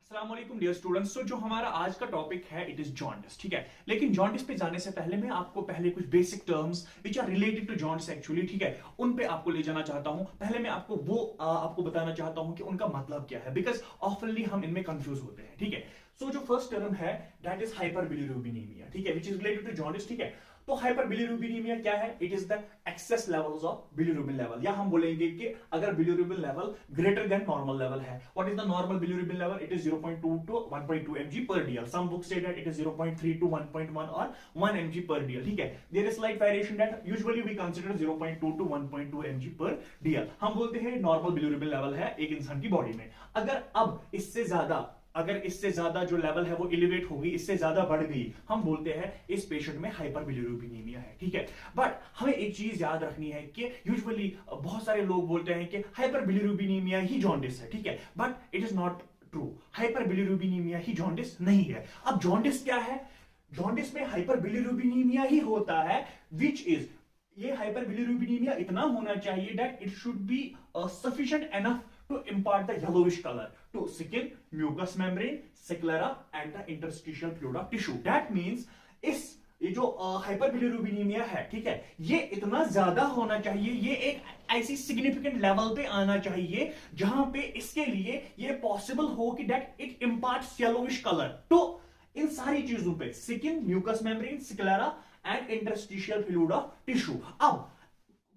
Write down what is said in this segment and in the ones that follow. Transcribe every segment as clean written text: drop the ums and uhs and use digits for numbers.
अस्सलाम वालेकुम dear students. तो जो हमारा आज का टॉपिक है इट इज जॉन्डिस, ठीक है। लेकिन जॉन्डिस पे जाने से पहले मैं आपको पहले कुछ basic terms which are related to jaundice actually, ठीक है, उन पे आपको ले जाना चाहता हूं। पहले मैं आपको आपको बताना चाहता हूं कि उनका मतलब क्या है, बिकॉज ऑफनली हम इनमें कंफ्यूज होते हैं, ठीक है। सो जो फर्स्ट टर्म है दैट इज हाइपरबिलिरुबिनेमिया, ठीक है, which is related to jaundice, ठीक है। तो हाइपरबिलिरुबिनेमिया क्या है? It is the excess levels of bilirubin level, या हम बोलेंगे कि अगर bilirubin level greater than normal level है। What is the normal bilirubin level? It is 0.2 to 1.2 mg per dl. Some books say that it is 0.3 to 1.1 or 1 mg per dl, ठीक है। There is slight variation that usually we consider 0.2 to 1.2 mg per dl. हम बोलते हैं normal bilirubin level है एक इंसान की body में। अगर इससे ज्यादा जो लेवल है वो एलिवेट होगी, इससे ज्यादा बढ़ गई, हम बोलते हैं इस पेशेंट में हाइपरबिलिरुबिनेमिया है, ठीक है। बट हमें एक चीज याद रखनी है कि यूजुअली बहुत सारे लोग बोलते हैं कि हाइपरबिलिरुबिनेमिया ही जॉन्डिस है, ठीक है, but it is not true. Hyperbilirubinaemia he jaundice नहीं है। अब जॉन्डिस क्या है? जॉन्डिस में हाइपरबिलिरुबिनेमिया ही होता है, विच इज ये हाइपरबिलिरुबिनेमिया इतना होना चाहिए that it should be sufficient enough to impart the yellowish color to skin, mucous membrane, sclera and the interstitial fluid of tissue. That means ये जो हाइपरबिलिरुबिनेमिया है, ठीक है, ये इतना ज्यादा होना चाहिए, ये एक ऐसी सिग्निफिकेंट लेवल पे आना चाहिए जहां पे इसके लिए ये पॉसिबल हो कि that it imparts yellowish colour. तो इन सारी चीजों पे skin, mucous membrane, sclera and interstitial fluid of tissue. अब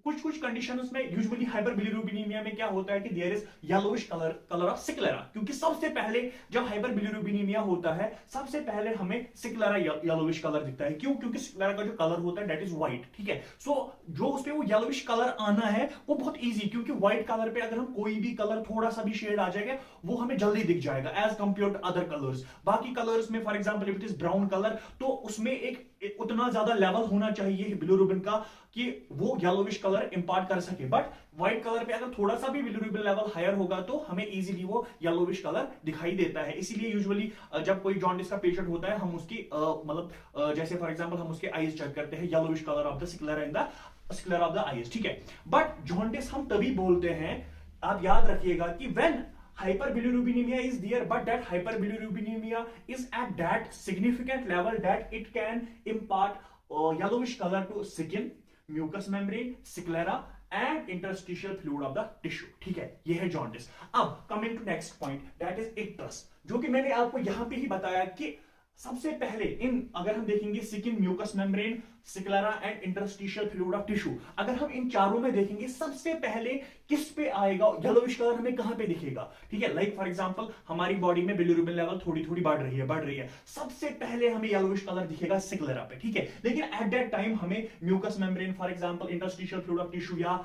कुछ कंडीशंस में यूजुअली हाइपरबिलिरुबिनेमिया में क्या होता है कि there is yellowish colour of sclera, क्योंकि सबसे पहले जब हाइपरबिलिरुबिनेमिया होता है सबसे पहले हमें सिक्लेरा येलोविश कलर दिखता है। क्यों? क्योंकि सिक्लेरा का जो कलर होता है दैट इज व्हाइट, ठीक है। सो जो उसपे वो येलोविश कलर आना है वो बहुत इजी, क्योंकि व्हाइट कलर पे अगर हम कोई भी कलर थोड़ा सा भी शेड आ जाएगा वो हमें जल्दी दिख जाएगा as compared to other colours. बाकी कलर्स में for example if it is brown colour तो उसमें एक उतना ज्यादा लेवल होना चाहिए बिलिरुबिन का कि वो येलोविश कलर इंपार्ट कर सके। बट व्हाइट कलर पे अगर थोड़ा सा भी बिलिरुबिन लेवल हायर होगा तो हमें इजीली वो येलोविश कलर दिखाई देता है। इसीलिए यूजुअली जब कोई जॉन्डिस का पेशेंट होता है हम उसकी मतलब जैसे फॉर एग्जांपल हम उसके आईज चेक करते हैं, yellowish colour of the sclera in the sclera of the eyes, ठीक है। बट जॉन्डिस हम तभी बोलते हैं, आप याद रखिएगा, कि when hyperbilirubinemia is there but that hyperbilirubinemia is at that significant level that it can impart yellowish color to skin, mucous membrane, sclera and interstitial fluid of the tissue, ठीक है। ये है जॉन्डिस। अब coming to next point that is icterus, जो कि मैंने आपको यहां पे ही बताया कि सबसे पहले अगर हम देखेंगे skin, mucous membrane, sclera and interstitial fluid of tissue, अगर हम इन चारों में देखेंगे सबसे पहले किस पे आएगा येलोविश कलर, हमें कहां पे दिखेगा, ठीक है। लाइक फॉर एग्जांपल हमारी बॉडी में बिलिरुबिन लेवल थोड़ी थोड़ी बढ़ रही है, सबसे पहले हमें येलोविश कलर दिखेगा स्क्लेरा पे, ठीक है। लेकिन एट दैट टाइम हमें mucous membrane for example, interstitial fluid of tissue या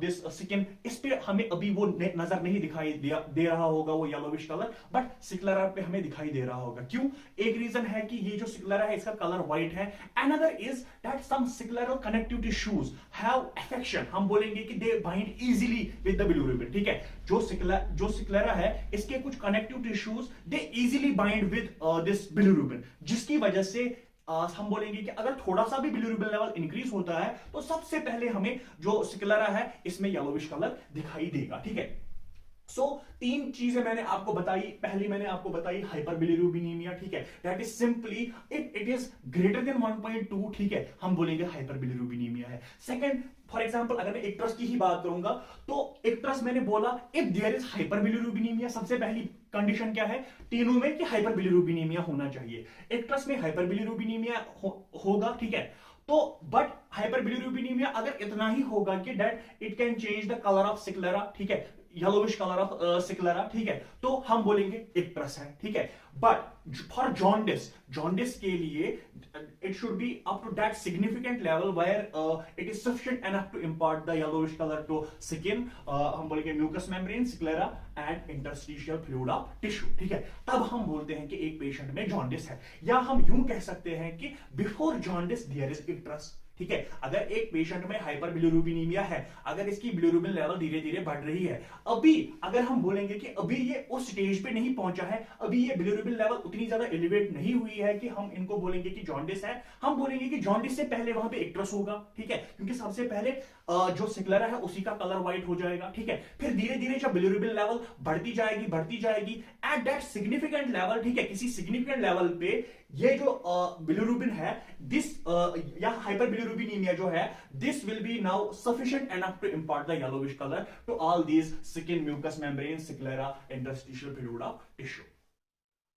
दिस स्किन, इस पे हमें अभी वो नजर नहीं दिखाई दे रहा होगा वो येलोविश कलर, बट स्क्लेरा पे हमें दिखाई दे रहा होगा। क्यों? एक रीजन है कि ये जो स्क्लेरा है इसका कलर व्हाइट है। Another is that some scleral connective tissues have affection, हम बोलेंगे कि they bind easily with the bilirubin, ठीक है। जो स्क्लेरा है इसके कुछ connective tissues they easily bind with this bilirubin, जिसकी वजह से हम बोलेंगे कि अगर थोड़ा सा भी बिलिरुबिन लेवल इंक्रीज होता है तो सबसे पहले हमें जो स्क्लेरा है इसमें येलोविश कलर दिखाई देगा, ठीक है। सो तीन चीजें मैंने आपको बताई। पहली मैंने आपको बताई हाइपरबिलिरुबिनेमिया, ठीक है, that is simply it is greater than 1.2, ठीक है, हम बोलेंगे हाइपरबिलिरुबिनेमिया है। सेकंड, फॉर एग्जांपल अगर मैं इक्टस की ही बात करूंगा तो इक्टस मैंने बोला इफ देयर इज हाइपरबिलिरुबिनेमिया, सबसे पहली कंडीशन क्या है तीनों में कि हाइपरबिलिरुबिनेमिया होना चाहिए। इक्टस में हाइपरबिलिरुबिनेमिया होगा, ठीक है। तो बट हाइपरबिलिरुबिनेमिया अगर इतना ही होगा कि that it can change the colour of sclera, ठीक है, येलोविश कलर ऑफ स्क्लेरा, ठीक है, तो हम बोलेंगे इक्टस है, ठीक है। बट फॉर जॉन्डिस के लिए it should be up to that significant level where it is sufficient enough to impart the yellowish colour to skin, हम बोलेंगे mucous membrane, sclera and interstitial fluid of tissue, ठीक है। तब हम बोलते हैं कि एक पेशेंट में जॉन्डिस है, या हम यूं कह सकते हैं कि बिफोर जॉन्डिस देयर इज इक्टस, ठीक है। अगर एक पेशेंट में हाइपरबिलिरुबिनेमिया है, अगर इसकी बिलिरुबिन लेवल धीरे धीरे बढ़ रही है, अभी अगर हम बोलेंगे कि अभी ये उस स्टेज पे नहीं पहुंचा है, अभी ये बिलिरुबिन लेवल उतनी ज्यादा एलिवेट नहीं हुई है कि हम इनको बोलेंगे कि जॉन्डिस है, हम बोलेंगे कि जॉन्डिस से पहले वहां पे इक्टस होगा, ठीक है, क्योंकि सबसे पहले जो स्क्लेरा है उसी का कलर व्हाइट हो जाएगा, ठीक है। फिर धीरे धीरे जब बिलिरुबिन लेवल बढ़ती जाएगी एट दैट सिग्निफिकेंट लेवल, ठीक है, किसी सिग्निफिकेंट लेवल पे ये जो बिलिरुबिन है, दिस या हाइपर बिलिरुबिनीमिया जो है, this will be now sufficient enough to impart the yellowish colour to all these skin mucous membrane sclera interstitial fluid tissue.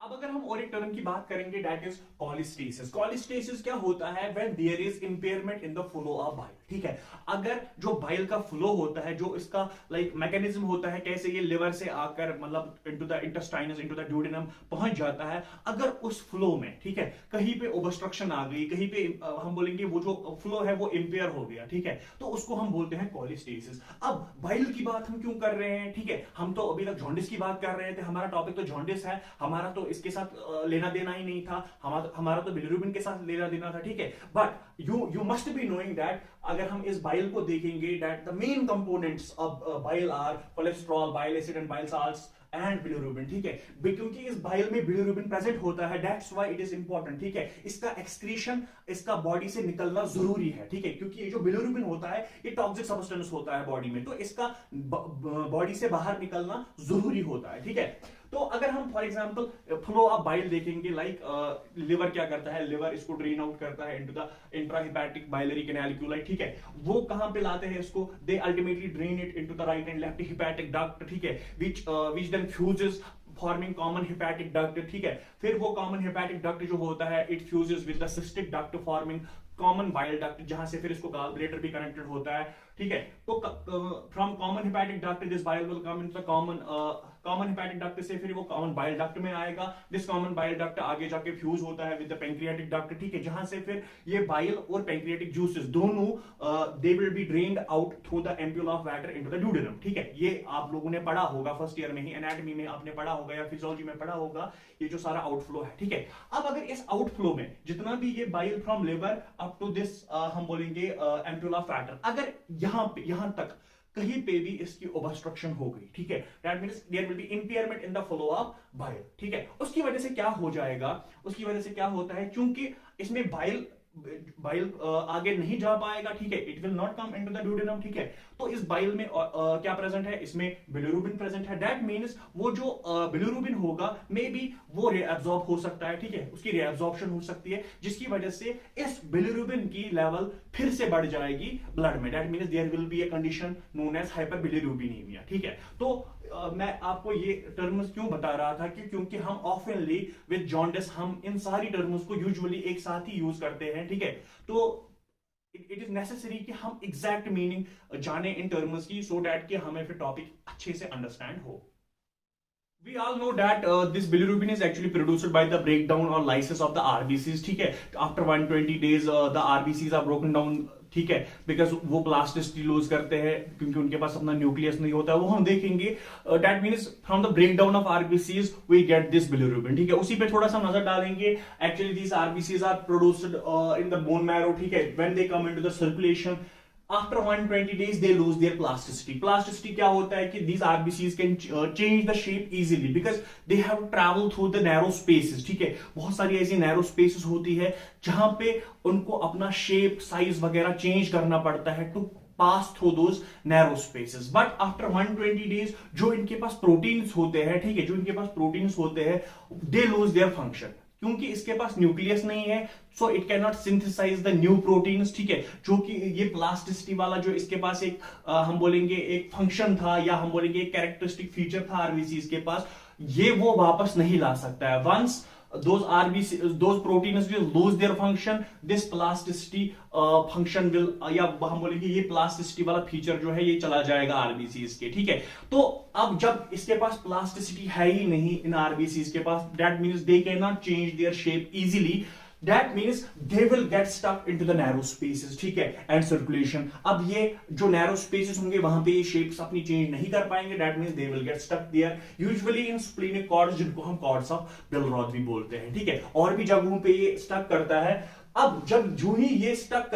अब अगर हम और एक टर्म की बात करेंगे, दैट इज कॉलिस्टेसिस। कॉलिस्टेसिस क्या होता है? When there is impairment in the flow of bile, ठीक है, अगर जो बाइल का फ्लो होता है, जो इसका मैकेनिज्म होता है, कैसे ये लिवर से आकर मतलब into the intestines into the duodenum पहुंच जाता है, अगर उस फ्लो में, ठीक है, कहीं पे ओबस्ट्रक्शन आ गई, कहीं पे हम बोलेंगे वो जो फ्लो है वो इंपेयर हो गया, ठीक है, तो उसको हम बोलते हैं कॉलिस्टेसिस। अब बाइल की बात हम क्यों कर रहे हैं? ठीक है, हम तो अभी तक जॉन्डिस की बात कर रहे थे, हमारा टॉपिक तो जॉन्डिस है, हमारा तो इसके साथ लेना देना ही नहीं था, हमारा तो बिलिरुबिन के साथ लेना देना था, ठीक है, but you must be knowing that अगर हम इस बाइल को देखेंगे, that the main components of bile are cholesterol, bile acid and bile salts and bilirubin, ठीक है, क्योंकि इस बाइल में बिलिरुबिन प्रेजेंट होता है, that's why it is important, ठीक है, इसका एक्सक्रीशन, इसका बॉडी से निकलना जरूरी है, ठीक है, क्योंकि ये जो बिलिरुबिन होता है ये टॉक्सिक सब्सटेंस होता है बॉडी में, तो इसका बॉडी से बाहर निकलना जरूरी होता है, ठीक है। तो अगर हम for example flow of bile देखेंगे, लिवर क्या करता है, लिवर इसको ड्रेन आउट करता है इनटू द इंट्राहिपैटिक बाइलरी कैनालिक्यूलाई, ठीक है, वो कहां पे लाते हैं इसको, they ultimately drain it into the right and left hepatic duct, ठीक है, which then fuses forming common hepatic duct, ठीक है, फिर वो कॉमन हिपैटिक डक्ट जो होता है it fuses with the cystic duct forming common bile duct, जहां से फिर इसको गॉल ब्लैडर भी कनेक्टेड होता है, ठीक है, तो from common hepatic duct this bile will come into the common hepatic duct से फिर वो कॉमन बाइल डक्ट में आएगा, दिस कॉमन बाइल डक्ट आगे जाके फ्यूज होता है विद द पैंक्रियाटिक डक्ट, ठीक है, जहां से फिर ये बाइल और पैंक्रियाटिक जूसेस दोनों they will be drained out through the ampoule of water into the duodenum, ठीक है, ये आप लोगों ने पढ़ा होगा फर्स्ट ईयर में ही, एनाटॉमी में आपने पढ़ा होगा या फिजियोलॉजी में पढ़ा होगा, ये जो सारा आउटफ्लो है, ठीक है। अब अगर इस आउटफ्लो में जितना भी ये bile from liver up to this हम बोलेंगे एम्प्यूल ऑफ वाटर, अगर यहां तक कहीं पे भी इसकी ओबस्ट्रक्शन हो गई, ठीक है, that means there will be impairment in the flow of bile, ठीक है, उसकी वजह से क्या हो जाएगा, उसकी वजह से क्या होता है, क्योंकि इसमें बाइल आगे नहीं जा पाएगा, ठीक है, it will not come into the duodenum, ठीक है, तो इस बाइल में क्या प्रेजेंट है, इसमें बिलिरुबिन प्रेजेंट है, दैट मींस वो जो बिलिरुबिन होगा मे बी वो रिएब्सॉर्ब हो सकता है, ठीक है, उसकी रिएब्सॉर्प्शन हो सकती है, जिसकी वजह से इस बिलिरुबिन की लेवल फिर से बढ़ जाएगी ब्लड में, that means there will be a condition known as hyperbilirubinemia, ठीक है। तो मैं आपको ये टर्म्स क्यों बता रहा था कि क्योंकि हम ऑफनली विद जॉन्डिस हम इन सारी टर्म्स को यूजुअली एक साथ ही यूज करते हैं, ठीक है, तो इट इज नेसेसरी कि हम एग्जैक्ट मीनिंग जाने इन टर्म्स की, सो दैट कि हमें फिर टॉपिक अच्छे से अंडरस्टैंड हो। We all know that this bilirubin is actually produced by the breakdown or lysis of the RBCs, ठीक है, after 120 days the RBCs are broken down, ठीक है, बिकॉज वो प्लास्टिसिटी लूज करते हैं क्योंकि उनके पास अपना न्यूक्लियस नहीं होता है, वो हम देखेंगे, that means from the breakdown of RBCs we get this bilirubin, ठीक है, उसी पे थोड़ा सा नजर डालेंगे। Actually this RBCs are produced in the bone marrow, ठीक है, when they come into the circulation after 120 days they lose their plasticity. Plasticity क्या होता है कि these RBCs can change the shape easily because they have to travel through the narrow spaces, ठीक है, बहुत सारी ऐसी narrow spaces होती है जहां पे उनको अपना shape, size वगैरह change करना पड़ता है to pass through those narrow spaces. But after 120 days जो इनके पास proteins होते हैं, ठीक है, जो इनके पास proteins होते हैं they lose their function, क्योंकि इसके पास न्यूक्लियस नहीं है, so it can not synthesise the new proteins, ठीक है, जो कि ये प्लास्टिसिटी वाला जो इसके पास एक हम बोलेंगे एक फंक्शन था या हम बोलेंगे एक कैरेक्टरिस्टिक फीचर था आरबीसीज के पास, ये वो वापस नहीं ला सकता है। Once those proteins will lose their function, this plasticity function will या हम बोलेंगे ये प्लास्टिसिटी वाला फीचर जो है ये चला जाएगा आरबीसीज के, ठीक है। तो अब जब इसके पास प्लास्टिसिटी है ही नहीं इन आरबीसीज के पास, that means they can not change their shape easily, that means they will get stuck into the narrow spaces, ठीक है, and circulation। अब ये जो narrow spaces होंगे वहां पे ये shapes अपनी change नहीं कर पाएंगे, that means they will get stuck there usually in splenic cords, जिनको हम cords of Billroth भी बोलते हैं, ठीक है, और भी जगहों पे ये stuck करता है। अब जब जो ही ये स्टक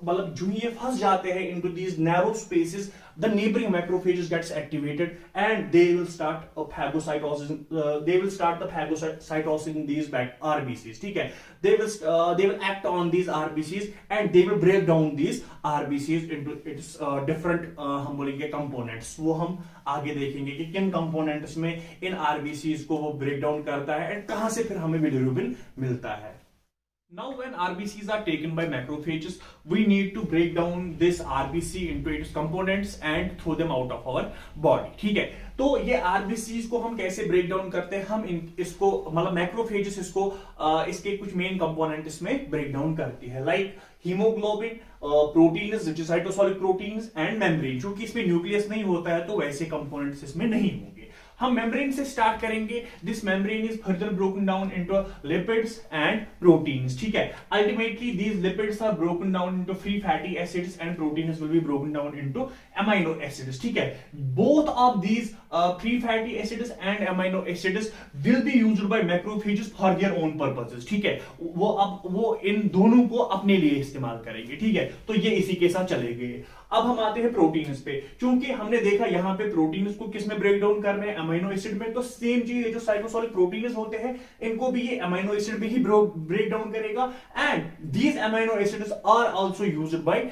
मतलब जो ही ये फंस जाते हैं into these narrow spaces, the neighboring macrophages gets activated and they will start a phagocytosis, they will start the phagocytosis in these RBCs. ठीक है, they will act on these RBCs and they will break down these RBCs into its different हम बोलेंगे components. वो हम आगे देखेंगे कि किन components में इन RBCs को वो break down करता है and कहां से फिर हमें bilirubin मिलता है. Now when RBCs are taken by macrophages, we need to break down this RBC into its components and throw them out of our body. ठीक है, तो ये RBCs को हम कैसे ब्रेक डाउन करते हैं, हम इसको मतलब मैक्रोफेजेस इसको इसके कुछ मेन कंपोनेंट इसमें ब्रेक डाउन करती है, like haemoglobin, proteins which is cytosolic proteins and membrane. क्योंकि इसमें न्यूक्लियस नहीं होता है तो वैसे कंपोनेंट्स इसमें नहीं होंगे. हम मेम्ब्रेन से स्टार्ट करेंगे. This membrane is further broken down into lipids and proteins. ठीक है, ultimately these lipids are broken down into free fatty acids and proteins will be broken down into amino acids. ठीक है, both of these free fatty acids and amino acids will be used by macrophages for their own purposes. ठीक है, वो इन दोनों को अपने लिए इस्तेमाल करेंगे. ठीक है, तो ये इसी के साथ चले गए. अब हम आते हैं प्रोटीन्स पे. क्योंकि हमने देखा यहां पे प्रोटीन्स को किस में ब्रेक डाउन कर रहे हैं, अमीनो एसिड में. तो सेम चीज जो साइटोसोलिक प्रोटीन्स होते हैं इनको भी ये अमीनो एसिड में ही ब्रेक डाउन करेगा. And these amino acids are also used by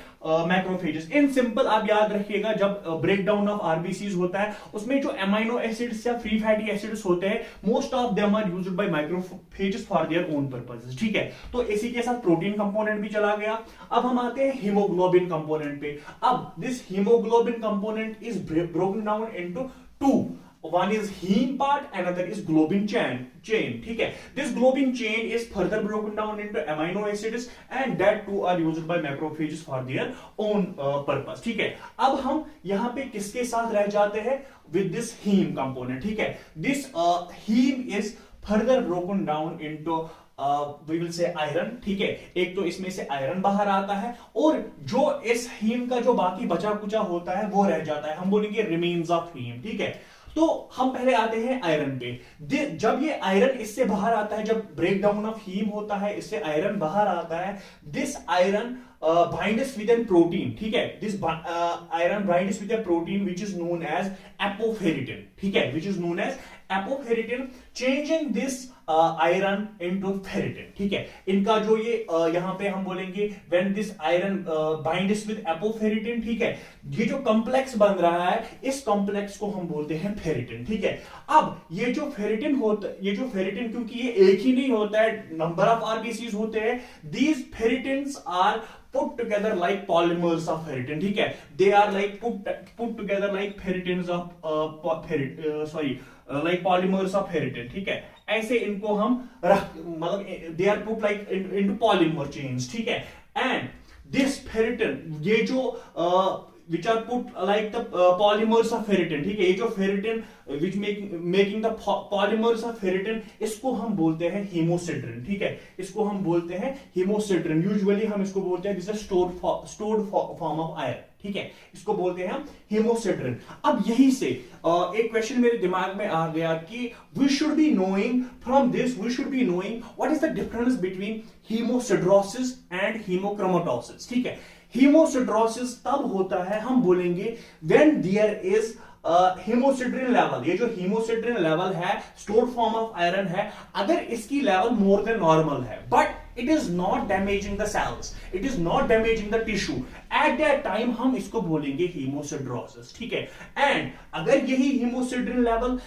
macrophages. In simple आप याद रखिएगा, जब ब्रेक डाउन ऑफ आरबीसीज होता है उसमें जो अमीनो एसिड्स या फ्री फैटी एसिड्स होते हैं most of them are used by macrophages for their own purposes. ठीक है, तो इसी के साथ प्रोटीन कंपोनेंट भी चला गया. अब हम आते हैं हीमोग्लोबिन कंपोनेंट पे. अब this hemoglobin component is broken down into two. One is heme part, another is globin chain. ठीक है, this globin chain is further broken down into amino acids and that too are used by macrophages for their own purpose. ठीक है, अब हम यहाँ पे किसके साथ रह जाते हैं, with this heme component. ठीक है, this heme is further broken down into we will say iron. ठीक है, एक तो इसमें से आयरन बाहर आता है और जो इस हीम का जो बाकी बचा कुचा होता है वो रह जाता है, हम बोलेंगे रिमेन्स ऑफ हीम. ठीक है, तो हम पहले आते हैं आयरन पे. जब ये आयरन इससे बाहर आता है, जब ब्रेक डाउन ऑफ हीम होता है इससे आयरन बाहर आता है, this iron binds with a protein. ठीक है, this iron binds with a protein which is known as apoferritin. ठीक है, which is known as apoferritin, changing this iron into ferritin. ठीक है, इनका जो ये यहाँ पे हम बोलेंगे when this iron binds with apoferritin. ठीक है, ये जो कॉम्प्लेक्स बन रहा है इस कॉम्प्लेक्स को हम बोलते हैं फेरिटिन. ठीक है, अब ये जो फेरिटिन होता, ये जो फेरिटिन क्योंकि ये एक ही नहीं होता है, नंबर ऑफ आरबीसीज होते हैं. these feritins are put together like polymers of ferritin. ठीक है, they are like put together like feritins of like polymers of ferritin. ठीक है, ऐसे इनको हम मतलब they are put like into polymer chains. ठीक है, and this ferritin, ये जो which are put like the polymers of ferritin. ठीक है, ये जो ferritin which making the polymers of ferritin, इसको हम बोलते हैं hemosidrin. ठीक है, इसको हम बोलते हैं hemosidrin. यूजुअली हम इसको बोलते हैं this is stored form of iron. ठीक है, इसको बोलते हैं हम hemosidrin. अब यही से एक क्वेश्चन मेरे दिमाग में आ गया कि we should be knowing from this, we should be knowing what is the difference between hemosidrosis and hemochromatosis. ठीक है, hemosidrosis तब होता है, हम बोलेंगे when there is हेमोसिड्रिन लेवल. ये जो हेमोसिड्रिन लेवल है स्टोर्ड फॉर्म ऑफ आयरन है, अगर इसकी लेवल मोर देन नॉर्मल है but it is not damaging the cells, it is not damaging the tissue, at that time हम इसको बोलेंगे hemosidrosis. ठीक है, एंड अगर यही hemosidrin लेवल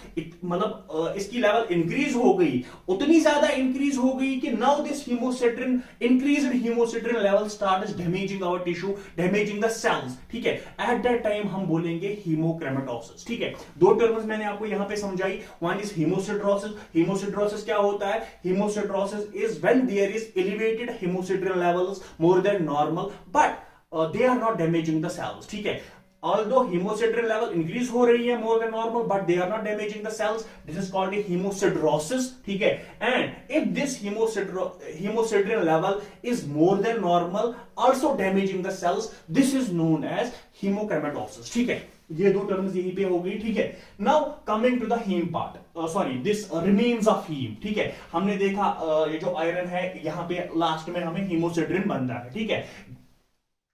मतलब इसकी लेवल इंक्रीज हो गई, उतनी ज्यादा इंक्रीज हो गई कि now this hemosidrin increased hemosidrin level starts damaging our tissue, damaging the cells. ठीक है, at that time हम बोलेंगे hemochromatosis. ठीक है, दो टर्म्स मैंने आपको यहां पे समझाई. One is hemosidrosis. hemosidrosis क्या होता है, hemosidrosis is when there is elevated hemosidrin levels more than normal but they are not damaging the cells. ठीक है, although hemosiderin level increase हो रही है more than normal, but they are not damaging the cells. This is called a hemosiderosis. ठीक है, and if this hemosiderin level is more than normal, also damaging the cells, this is known as hemochromatosis. ठीक है, ये दो terms यहीं पे हो गई. ठीक है, now coming to the heme part, sorry this remains of heme. ठीक है, हमने देखा ये जो आयरन है यहाँ पे लास्ट में हमें हीमोसिड्रिन बनता है. ठीक है,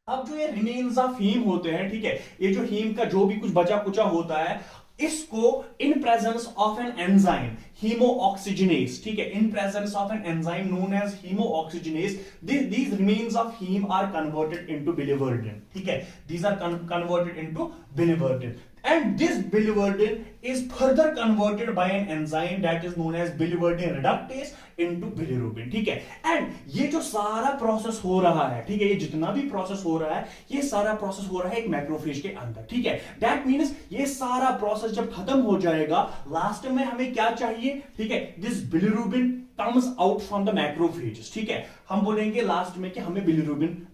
अब जो ये रिमेन्स ऑफ हीम होते हैं, ठीक है, ये जो हीम का जो भी कुछ बचा कुचा होता है, इसको in presence of an enzyme heme oxygenase, ठीक है, in presence of an enzyme known as heme oxygenase, these remains of heme are converted into biliverdin. ठीक है, these are converted into biliverdin, and this biliverdin is further converted by an enzyme that is known as biliverdin reductase into bilirubin. ठीक है, and ये जो सारा process हो रहा है, ठीक है, ये जितना भी प्रोसेस हो रहा है, ये सारा प्रोसेस हो रहा है एक मैक्रोफेज के अंदर. ठीक है, दैट मीन्स ये सारा प्रोसेस जब खत्म हो जाएगा, लास्ट में हमें क्या चाहिए? ठीक है, this bilirubin comes out from the macrophages. ठीक है, हम बोलेंगे लास्ट में कि हमें बिलिरुबिन,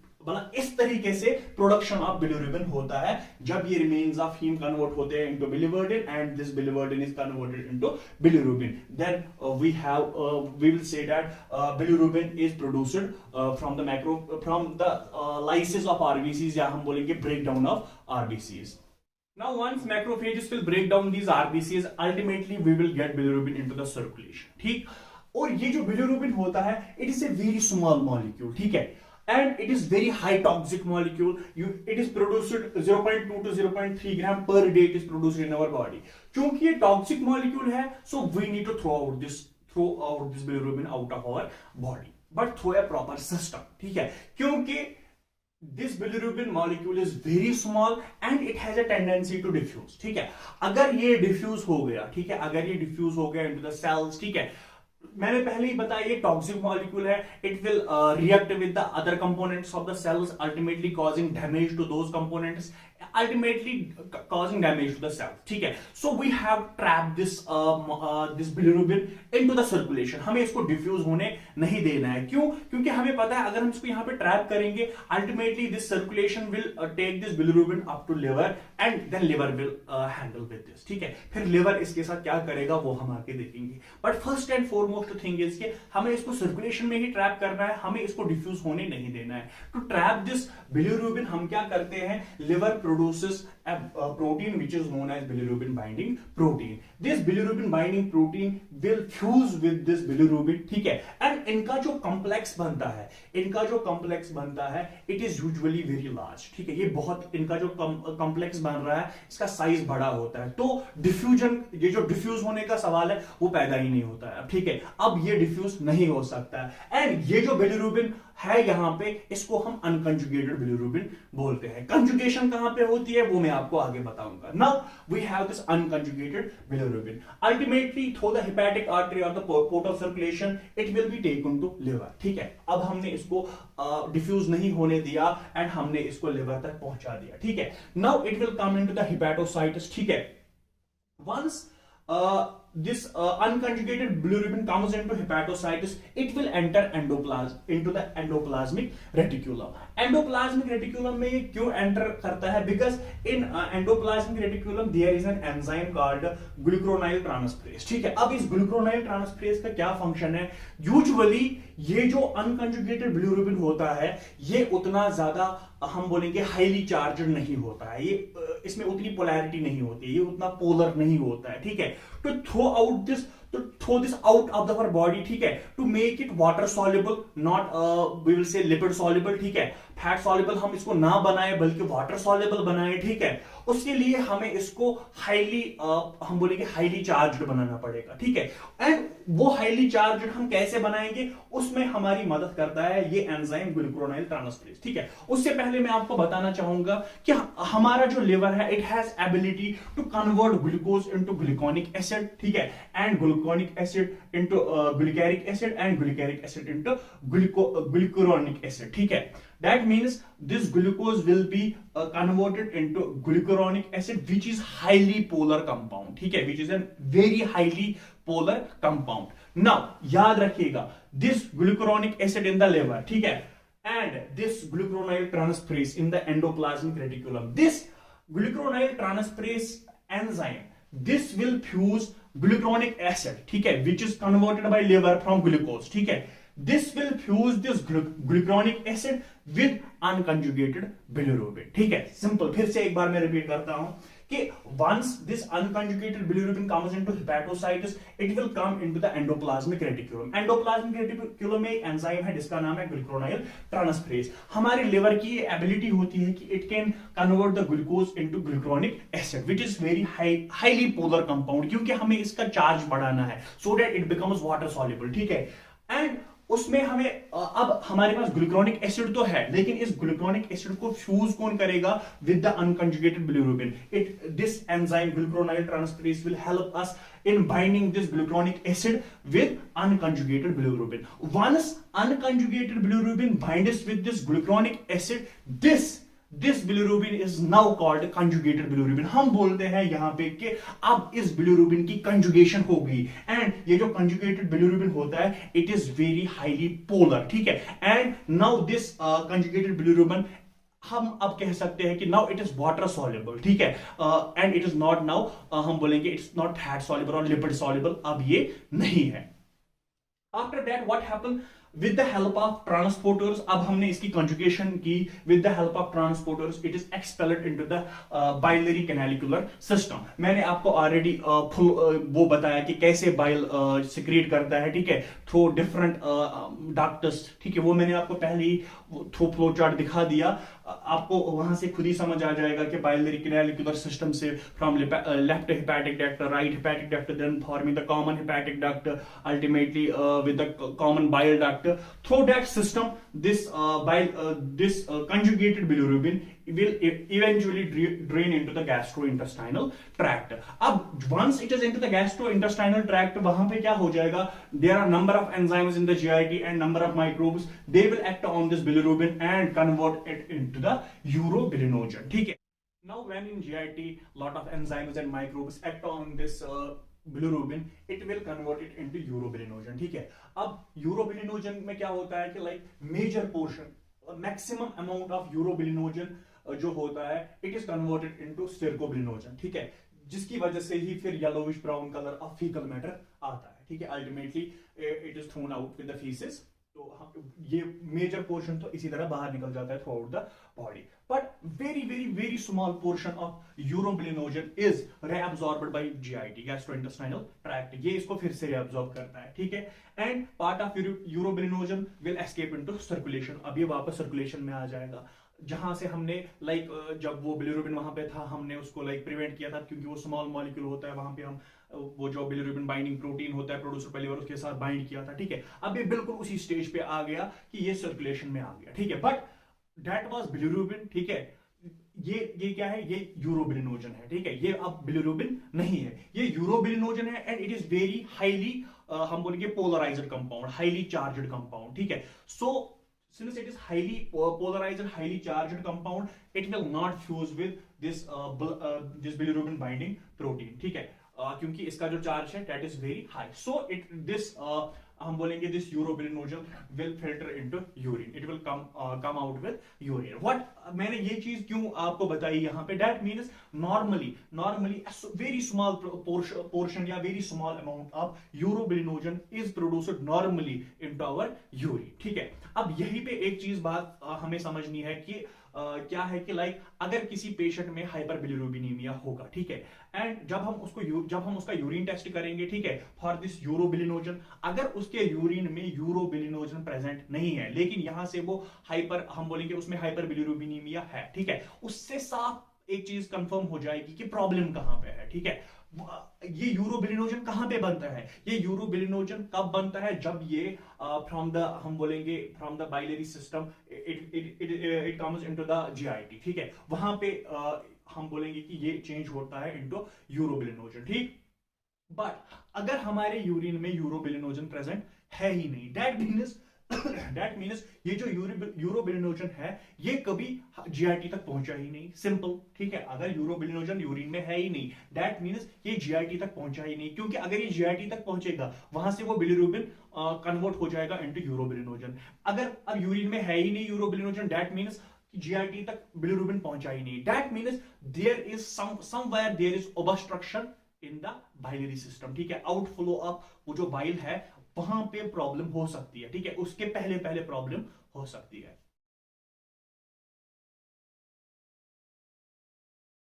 इस तरीके से प्रोडक्शन ऑफ बिलिरुबिन होता है जब ये रिमेन्स ऑफ हीम कन्वर्ट होते हैं into biliverdin, and this biliverdin is converted into bilirubin. Then we will say that bilirubin is produced from the lysis of RBCs, या हम बोलेंगे breakdown of RBCs. Now once macrophages will break down these RBCs, ultimately we will get bilirubin into the circulation. ठीक, और ये जो bilirubin होता है, it is a very small molecule. ठीक है, and it is very high toxic molecule. It is produced 0.2 to 0.3 gram per day. It is produced in our body. क्योंकि ये toxic molecule है, so we need to throw out this bilirubin out of our body, but through a proper system. ठीक है, क्योंकि this bilirubin molecule is very small and it has a tendency to diffuse. ठीक है, अगर ये diffuse हो गया, ठीक है, अगर ये diffuse हो गया into the cells, ठीक है, मैंने पहले ही बताया ये टॉक्सिक मॉलिक्यूल है, it will react with the other components of the cells, ultimately causing damage to those components, ultimately causing damage to the cell. ठीक है, so we have trapped this bilirubin into the circulation. हमें इसको diffuse होने नहीं देना है. क्यों? क्योंकि हमें पता है अगर हम इसको यहाँ पे ट्रैप करेंगे, ultimately this circulation will take this bilirubin up to liver and then liver will handle with this. ठीक है, फिर liver इसके साथ क्या करेगा वो हम आके देखेंगे. But first and foremost thing is कि हमें इसको circulation में ही ट्रैप करना है, हमें इसको diffuse होने नहीं देना है. To trap this bilirubin हम क्या करते हैं, liver produces a protein which is known as bilirubin binding protein. This bilirubin binding protein will fuse with this bilirubin. ठीक है, and इनका जो complex बनता है, it is usually very large. ठीक है, ये बहुत, इनका जो complex बन रहा है, इसका साइज बड़ा होता है, तो डिफ्यूजन, ये जो डिफ्यूज होने का सवाल है वो पैदा ही नहीं होता है. ठीक है, अब ये डिफ्यूज नहीं हो सकता है, एंड ये जो बिलिरुबिन है यहाँ पे, इसको हम अनकंजुगेटेड बिलिरुबिन बोलते हैं. कंजुगेशन कहां पे होती है वो मैं आपको आगे बताऊंगा. Now we have this unconjugated bilirubin. Ultimately through the hepatic artery और the port of circulation it will be taken to liver. ठीक है, अब हमने इसको डिफ्यूज नहीं होने दिया एंड हमने इसको लिवर तक पहुंचा दिया. ठीक है, now it will come into the hepatocytes. ठीक है, once this unconjugated bilirubin comes into hepatocytes, it will enter into the endoplasmic reticulum. Endoplasmic reticulum में ये क्यों enter करता है? Because in endoplasmic reticulum there is an enzyme called glucuronide transferase. ठीक है, अब इस glucuronide transferase का क्या फंक्शन है? यूजुअली ये जो अनकंजुगेटेड बिलिरुबिन होता है, ये उतना ज्यादा हम बोलेंगे हाईली चार्जड नहीं होता है, ये इसमें उतनी पोलैरिटी नहीं होती है, ये उतना पोलर नहीं होता है. ठीक है, to throw this out of the body. ठीक है, to make it water soluble, not we will say lipid soluble. ठीक है, फैट सॉल्युबल हम इसको ना बनाए बल्कि वाटर सॉल्युबल बनाए. ठीक है, उसके लिए हमें इसको हाईली हम बोलेंगे हाईली चार्ज्ड बनाना पड़ेगा. ठीक है, एंड वो हाईली चार्ज्ड हम कैसे बनाएंगे, उसमें हमारी मदद करता है ये एंजाइम ग्लूकुरोनाइल ट्रांसफरेज. ठीक है, उससे पहले मैं आपको बताना चाहूंगा कि हमारा जो लिवर है, it has ability to convert glucose into gluconic acid. ठीक है, and gluconic acid into glyceric acid, and glyceric acid into glucuronic acid. ठीक है, that means this glucose will be converted into glucuronic acid, which is highly polar compound. ठीक है, which is a very highly polar compound. Now याद रखिएगा, this glucuronic acid in the liver, ठीक है, and this glucuronide transferase in the endoplasmic reticulum, this glucuronyl transferase enzyme this will fuse glucuronic acid, ठीक है, which is converted by liver from glucose, ठीक है, this will fuse this glucuronic acid with unconjugated bilirubin, ठीक है। Simple, फिर से एक बार मैं रिपीट करता हूं कि once this unconjugated bilirubin comes into hepatocytes, it will come into the endoplasmic reticulum. Endoplasmic reticulum में एक एंजाइम है जिसका नाम है ग्लूक्रोनाइल ट्रांसफरेज। हमारे लिवर की ये एबिलिटी होती है कि it can convert the glucose into glucuronic acid which is very highly polar compound, क्योंकि हमें इसका चार्ज बढ़ाना है so that it becomes water soluble, ठीक है। एंड उसमें हमें अब हमारे पास ग्लूक्रोनिक एसिड तो है, लेकिन इस ग्लूक्रोनिक एसिड को फ्यूज कौन करेगा with the unconjugated bilirubin. This enzyme glucuronyl transferase will help us in binding this glucuronic acid with unconjugated bilirubin. Once unconjugated bilirubin binds with this glucuronic acid, this bilirubin is now called conjugated bilirubin. हम बोलते हैं यहां पे कि अब इस bilirubin की conjugation हो गई, and ये जो conjugated bilirubin होता है it is very highly polar, ठीक है। and now this conjugated bilirubin हम अब कह सकते हैं कि now it is water soluble, ठीक है, and it is not now हम बोलेंगे इट्स नॉट फैट सॉल्युबल और लिपिड सॉल्युबल, अब ये नहीं है। After that what happen with the help of transporters, अब हमने इसकी conjugation की with the help of transporters, it is expelled into the biliary canalicular system. मैंने आपको already वो बताया कि कैसे bile secrete करता है, ठीक है, through different ducts, ठीक है, वो मैंने आपको पहले ही through flow chart दिखा दिया, आपको वहां से खुद ही समझ आ जाएगा कि biliary canalicular system से from left hepatic duct, right hepatic duct, then forming the common hepatic duct, ultimately with the common bile duct. Through that system, this conjugated bilirubin will eventually drain into the gastrointestinal tract. अब once it is into the gastrointestinal tract, वहां पे क्या हो जाएगा? There are number of enzymes in the GIT and number of microbes. They will act on this bilirubin and convert it into the urobilinogen. ठीक है? Now, when in GIT, lot of enzymes and microbes act on this bilirubin, it will convert it into urobilinogen, ठीक है। अब urobilinogen में क्या होता है कि like major portion, maximum amount of urobilinogen जो होता है it is converted into stercobilinogen, ठीक है, जिसकी वजह से ही फिर yellowish brown color of fecal matter आता है, ठीक है। ultimately it is thrown out with the feces, तो ये मेजर पोर्शन तो इसी तरह बाहर निकल जाता है through out the body, but very very very small portion of urobilinogen is reabsorbed by GIT, gastrointestinal tract, ये इसको फिर से reabsorb करता है, ठीक है। And part of urobilinogen will escape into circulation, अब ये वापस सर्कुलेशन में आ जाएगा, जहां से हमने जब वो बिलिरुबिन वहां पे था हमने उसको प्रिवेंट किया था, क्योंकि वो स्मॉल मॉलिक्यूल होता है, वहां पे हम वो जो बिलिरुबिन बाइंडिंग प्रोटीन होता है प्रोड्यूसर पहले बार उसके साथ बाइंड किया था, ठीक है। अब ये बिल्कुल उसी स्टेज पे आ गया कि ये सर्कुलेशन में आ गया, ठीक है, बट दैट वाज बिलिरुबिन, ठीक है। ये क्या है? ये यूरोबिलिनोजन है, ठीक है, ये अब बिलिरुबिन नहीं है, ये यूरोबिलिनोजन है, and it is very highly हम बोलेंगे polarized compound, highly charged compound, ठीक है। सो since it is highly polarized and highly charged compound, it will not fuse with this bilirubin binding protein, ठीक है, क्योंकि इसका जो चार्ज है that is very high, so this हम बोलेंगे this urobilinogen will filter into urine, it will come out with urine. What मैंने ये चीज क्यों आपको बताई यहाँ पे? That means normally a very small portion या very small amount of urobilinogen is produced normally into our urine, ठीक है। अब यहीं पे एक चीज बात हमें समझनी है कि क्या है कि अगर किसी पेशेंट में हाइपरबिलिरुबिनीमिया होगा, ठीक है, एंड जब हम उसका यूरिन टेस्ट करेंगे, ठीक है, फॉर दिस यूरोबिलिनोजन, अगर उसके यूरिन में यूरोबिलिनोजन प्रेजेंट नहीं है, लेकिन यहां से वो हम बोलेंगे उसमें हाइपरबिलिरुबिनीमिया है, ठीक है, उससे साफ एक चीज कंफर्म हो जाएगी कि प्रॉब्लम कहां पे है, ठीक है। ये यूरोबिलिनोजन कहां पे बनता है? ये यूरोबिलिनोजन कब बनता है? जब ये from the biliary system it comes into the GIT, ठीक है, वहां पे हम बोलेंगे कि ये चेंज होता है इनटू यूरोबिलिनोजन, ठीक। बट अगर हमारे यूरिन में यूरोबिलिनोजन प्रेजेंट है ही नहीं, दैट मीन्स ये जो यूरोबिलिनोजन है ये कभी GIT तक पहुंचा ही नहीं, सिंपल, ठीक है। अगर यूरोबिलिनोजन यूरिन में है ही नहीं, दैट मीन्स ये GIT तक पहुंचा ही नहीं, क्योंकि अगर ये GIT तक पहुंचेगा वहां से वो बिलिरुबिन कन्वर्ट हो जाएगा इनटू यूरोबिलिनोजन। अगर अब यूरिन में है ही नहीं यूरोबिलिनोजन, दैट मीन्स कि जीआरटी तक बिलिरुबिन पहुंचा ही नहीं, that means there is somewhere there is obstruction in the biliary system, ठीक है। आउटफ्लो ऑफ वो जो बाइल है वहां पे प्रॉब्लम हो सकती है, ठीक है, उसके पहले पहले प्रॉब्लम हो सकती है।